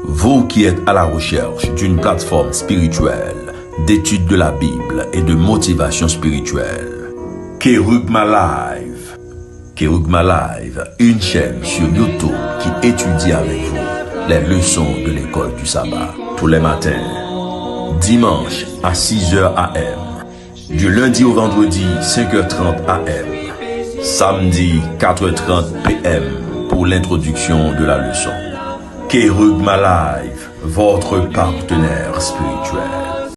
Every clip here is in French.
Vous qui êtes à la recherche d'une plateforme spirituelle, d'étude de la Bible et de motivation spirituelle, Kerugma Live. Kerugma Live, une chaîne sur YouTube qui étudie avec vous les leçons de l'école du sabbat tous les matins, dimanche à 6h AM, du lundi au vendredi 5h30 AM, samedi 4h30 PM pour l'introduction de la leçon. Kerugma Live, votre partenaire spirituel.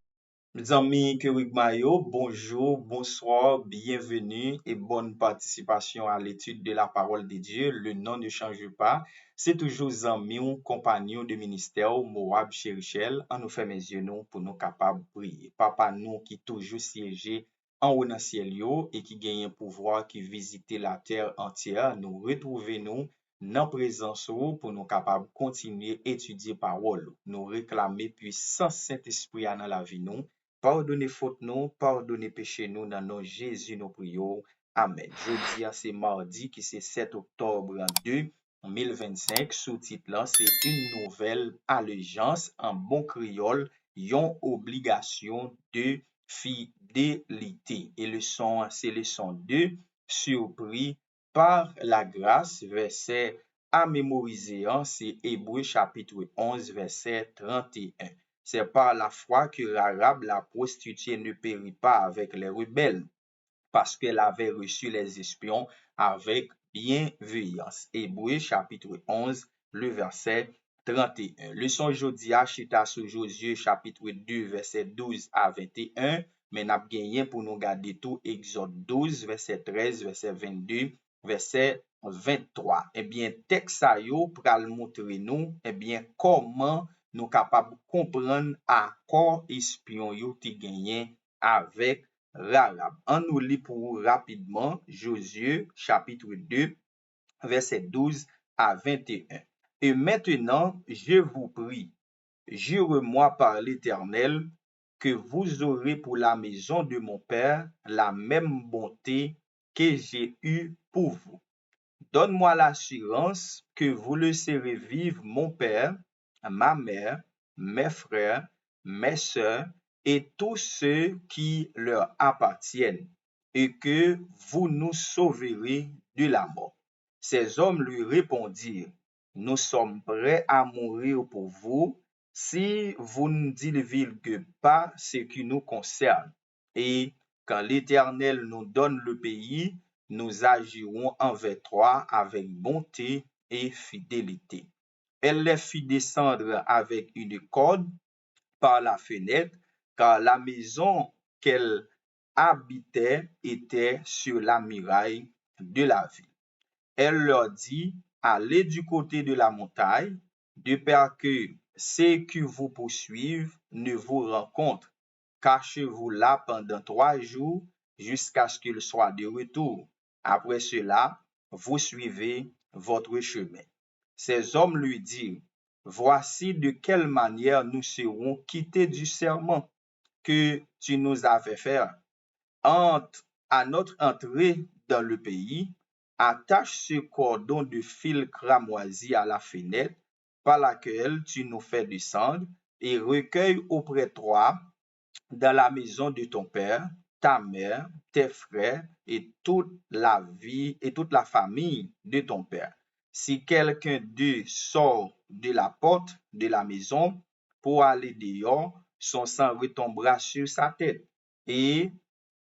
Mes amis Kerugma yo, bonjour, bonsoir, bienvenue et bonne participation à l'étude de la parole de Dieu. Le nom ne change pas. C'est toujours amis ou compagnon de ministère Moab Chérichel. En nous fait mes yeux nous pour nous capables de prier. Papa nous qui toujours siégé en haut dans le ciel yo et qui gagne un pouvoir qui visite la terre entière, nous retrouver nous dans présence pour nous capables continuer étudier parole. Nous réclamer puissance Saint-Esprit dans la vie nous. Pardonnez faute nous, pardonnez péché nous dans nom Jésus nous prions. Amen. Jeudi c'est mardi qui c'est 7 octobre 2025. Sous-titre là, c'est une nouvelle allégeance en bon créole, yon obligation de fidélité. Et leçon, c'est leçon 2, surpris par la grâce, verset à mémoriser, c'est Hébreux chapitre 11, verset 31. C'est par la foi que Rahab, la prostituée, ne périt pas avec les rebelles, parce qu'elle avait reçu les espions avec bienveillance. Hébreux chapitre 11, le verset 31. Leçon aujourd'hui à chita sur Josué chapitre 2, verset 12 à 21. Mais n'a gagné pour nous garder tout Exode 12, verset 13, verset 22, verset 23. Eh bien, texte ça yo pral montrer nous, eh bien, comment nous capables comprendre accord espion yo ti gagné avec Rahab. On nous lit pour vous rapidement Josué chapitre 2, verset 12 à 21. Et maintenant, je vous prie, jure-moi par l'Éternel, que vous aurez pour la maison de mon Père la même bonté que j'ai eue pour vous. Donne-moi l'assurance que vous laisserez vivre mon père, ma mère, mes frères, mes sœurs et tous ceux qui leur appartiennent, et que vous nous sauverez de la mort. Ces hommes lui répondirent, nous sommes prêts à mourir pour vous si vous ne divulguez pas ce qui nous concerne. Et quand l'Éternel nous donne le pays, nous agirons envers toi avec bonté et fidélité. Elle les fit descendre avec une corde par la fenêtre, car la maison qu'elle habitait était sur la muraille de la ville. Elle leur dit, allez du côté de la montagne, de peur que ceux qui vous poursuivent ne vous rencontrent. Cachez-vous là pendant 3 jours jusqu'à ce qu'il soit de retour. Après cela, vous suivez votre chemin. Ces hommes lui dirent, voici de quelle manière nous serons quittés du serment que tu nous as fait faire. À notre entrée dans le pays, attache ce cordon de fil cramoisi à la fenêtre par laquelle tu nous fais descendre et recueille auprès de toi dans la maison de ton père, ta mère, tes frères et toute la famille de ton père. Si quelqu'un d'eux sort de la porte de la maison pour aller dehors, son sang retombera sur sa tête et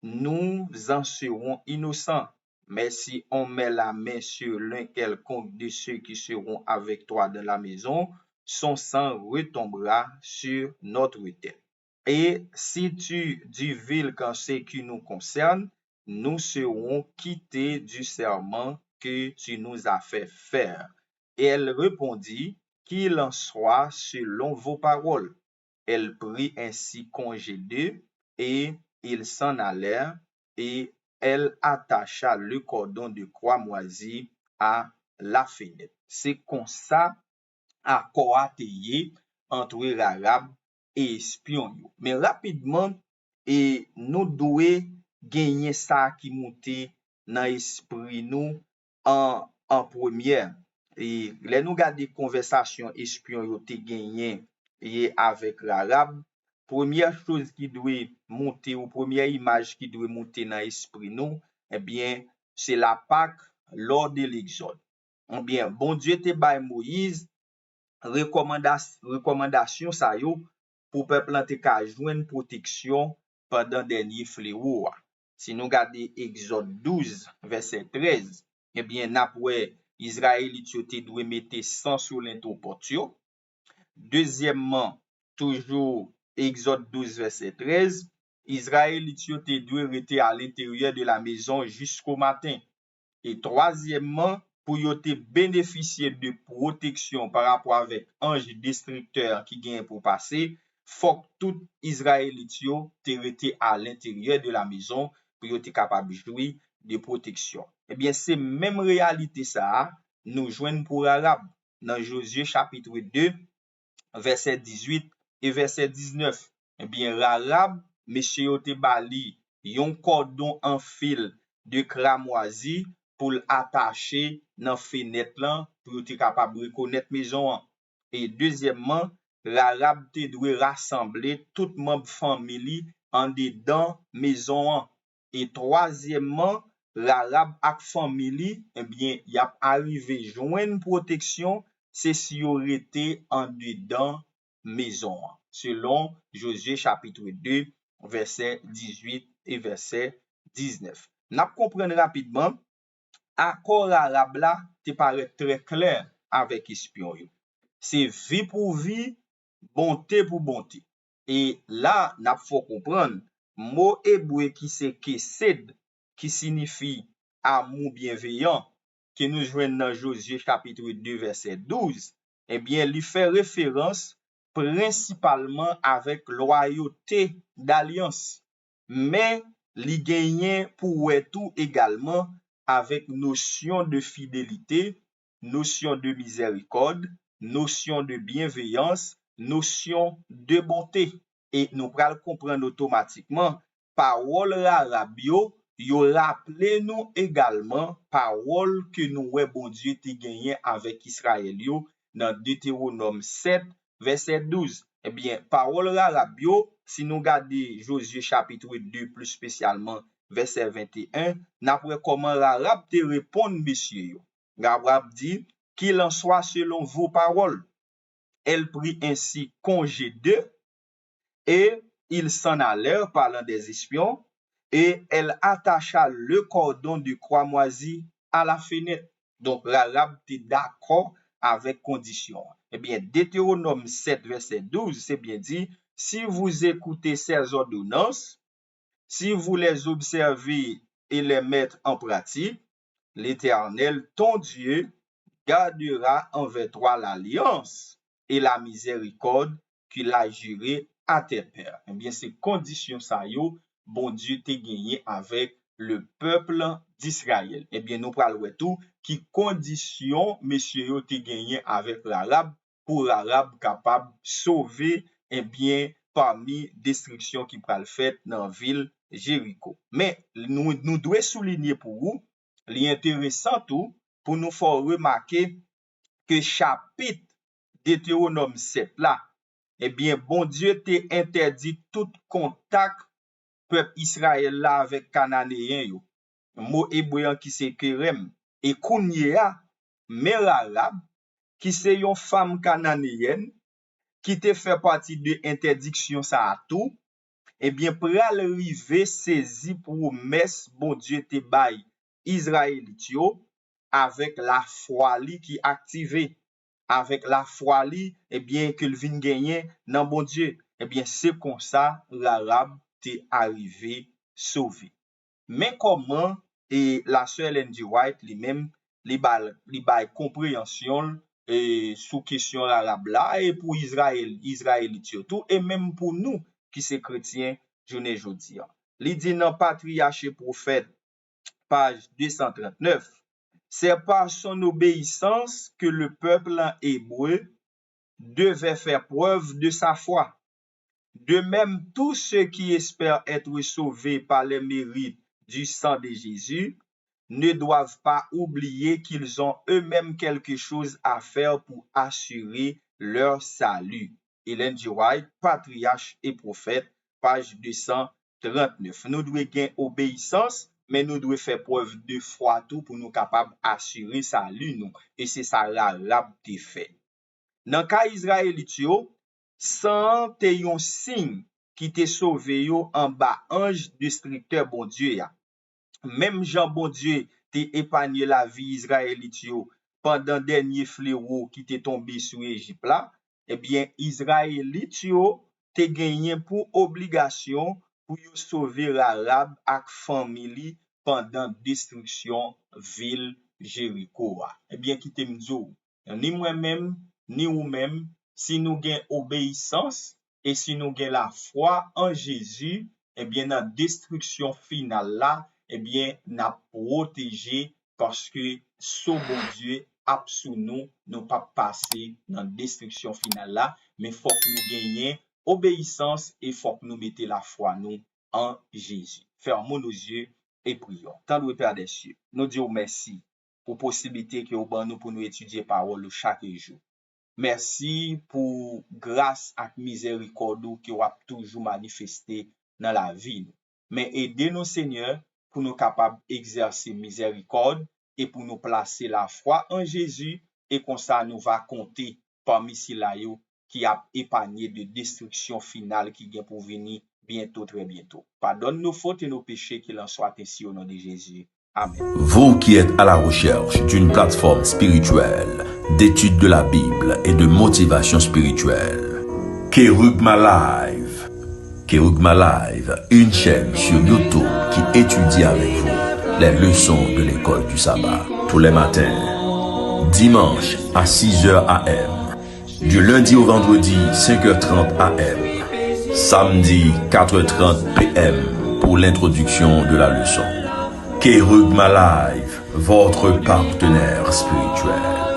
nous en serons innocents. Mais si on met la main sur l'un quelconque de ceux qui seront avec toi dans la maison, son sang retombera sur notre tête. Et si tu divulgues en ce qui nous concerne, nous serons quittés du serment que tu nous as fait faire. Et elle répondit, qu'il en soit selon vos paroles. Elle prit ainsi congé d'eux et ils s'en allèrent et elle attacha le cordon de cramoisi à la fenêtre. C'est comme ça accord a été entre Rahab et espion yo. Mais rapidement, et nous devons gagner ça qui monte dans l'esprit nous en première. et les nous garder conversation espion yo te gagné et avec l'arabe, première chose qui doit monter ou première image qui doit monter dans l'esprit nous, eh bien, c'est la Pâque lors de l'Exode. Eh bien, bon Dieu te bail Moïse recommandation ça yo pour peuple lan te ka joindre protection pendant dernier fléau. Si nous regardons Exode 12 verset 13, eh bien n'a Israélite yo te doit mettre sang sur l'entrepôt yo. Deuxièmement, toujours Exode 12 verset 13, Israélite yo te doit rester à l'intérieur de la maison jusqu'au matin. Et troisièmement, pour yo te bénéficier de protection par rapport avec ange destructeur qui gagne pour passer, faut que tout Israélite yo te rete à l'intérieur de la maison pour yo te capable jouir de protection. Eh bien, c'est même réalité ça, nous joignent pour Arabe dans Josué chapitre 2, verset 18 et verset 19. Eh bien, l'Arabe, monsieur yo te bali yon cordon en fil de cramoisi pour l'attacher dans fenêtre là pour être capable de reconnaître maison. Et deuxièmement, l'arabe te doit rassembler tout membre famille en dedans maison. Et troisièmement, l'arabe ak famille, eh bien, y a arrivé joindre protection, c'est si yo rete en dedans maison. Selon Josué chapitre 2, verset 18 et verset 19. N'a comprendre rapidement accord arabe là te paraît très clair avec espion yo. C'est vie pour vie, bonté pour bonté. Et là, n'a faut comprendre mot hébreu qui c'est kesed qui signifie amour bienveillant que nous joignons dans Josué chapitre 2 verset 12. Eh bien, il fait référence principalement avec loyauté d'alliance. Mais li gagne pour tout également avec notion de fidélité, notion de miséricorde, notion de bienveillance, notion de bonté. Et nous pral comprendre automatiquement parole arabe yo rappelé nous également parole que nous bon Dieu te gagné avec Israël yo dans Deutéronome 7 verset 12. Eh bien, parole arabe yo, si nous regardons Josué chapitre 2 plus spécialement verset 21, n'après comment l'arabe te répond monsieur yo. L'arabe dit qu'il en soit selon vos paroles. Elle prit ainsi congé d'eux et ils s'en allèrent parlant des espions et elle attacha le cordon de cramoisi à la fenêtre. Donc l'arabe était d'accord avec condition. Eh bien, Deutéronome 7 verset 12, c'est bien dit, si vous écoutez ces ordonnances, si vous les observez et les mettez en pratique, l'Éternel, ton Dieu, gardera envers toi l'alliance et la miséricorde qu'il a juré à tes pères. Eh bien, c'est condition ça yo, bon Dieu t'a gagné avec le peuple d'Israël. Eh bien, nous parlons tout qui condition monsieur yo t'a gagné avec l'arabe pour l'arabe capable sauver eh bien parmi destruction qui pral fait dans ville Jéricho. Mais nous devons souligner pour vous, l'intéressant tout pour nous faire remarquer que chapitre Deutéronome 7 là, eh bien, bon Dieu t'a interdit tout contact peuple Israël là avec Cananéen yo. Mot hébreu qui c'est Kerem et Kounyea, mère arabe qui c'est une femme cananéenne qui te fait partie de interdiction ça à tout, eh bien, pral rive saisi promesse bon Dieu te bail Israélite yo avec la foi li qui activé, avec la foi li, eh bien, que le vin gagner dans bon Dieu. Eh bien, c'est comme ça l'arabe t'est arrivé sauvé. Mais comment et la sœur Ellen G. White lui-même li bail compréhension sous question arabe là et pour Israélite tout et même pour nous qui c'est chrétiens journée jodi. Li dit dans Patriarche prophète page 239, c'est par son obéissance que le peuple hébreu devait faire preuve de sa foi. De même, tous ceux qui espèrent être sauvés par les mérites du sang de Jésus ne doivent pas oublier qu'ils ont eux-mêmes quelque chose à faire pour assurer leur salut. Ellen G. White, Patriarche et Prophète, page 239. Nous devons gagner obéissance, mais nous devons faire preuve de foi tout pour nous capables d'assurer salut nous. Et c'est ça l'Arabe qui fait. Dans le cas israélite, sans te yon signe qui te sauve yo en bas ange destructeur bon Dieu ya. Même Jean bon Dieu te épargné la vie israélite yo pendant dernier fléau qui te tombé sur Égypte là, eh bien israélite yo te gagné pour obligation pour yo sauver l'Arabe ak famille pendant destruction ville Jéricho. Eh bien qui te m'dou, ni moi-même ni ou-même, si nous gagnons obéissance et si nous gagnons la foi en Jésus, eh bien, dans la destruction finale là, eh bien, nous protégé parce que ce bon Dieu a sous nous, nous pas passer dans la destruction finale là, mais faut que nous gagnions obéissance et faut que nous mettions la foi nous en Jésus. Fermons nos yeux et prions. Tant loué Père des cieux, nous disons merci pour possibilité que vous nous pour nous étudier parole chaque jour. Merci pour grâce et miséricorde que vous avez toujours manifesté dans la vie. Mais aidez-nous, Seigneur, pour nous capables d'exercer miséricorde et pour nous placer la foi en Jésus. Et comme ça, nous va compter parmi ceux-là qui a épargné de destruction finale qui vient pour venir bientôt, très bientôt. Pardonne nos fautes et nos péchés, qu'il en soit ainsi au nom de Jésus. Amen. Vous qui êtes à la recherche d'une plateforme spirituelle, d'études de la Bible et de motivation spirituelle, Kerugma Live. Kerugma Live, une chaîne sur YouTube qui étudie avec vous les leçons de l'école du sabbat tous les matins, dimanche à 6h AM, du lundi au vendredi 5h30 AM, samedi 4h30 PM pour l'introduction de la leçon. Kerugma Live, votre partenaire spirituel.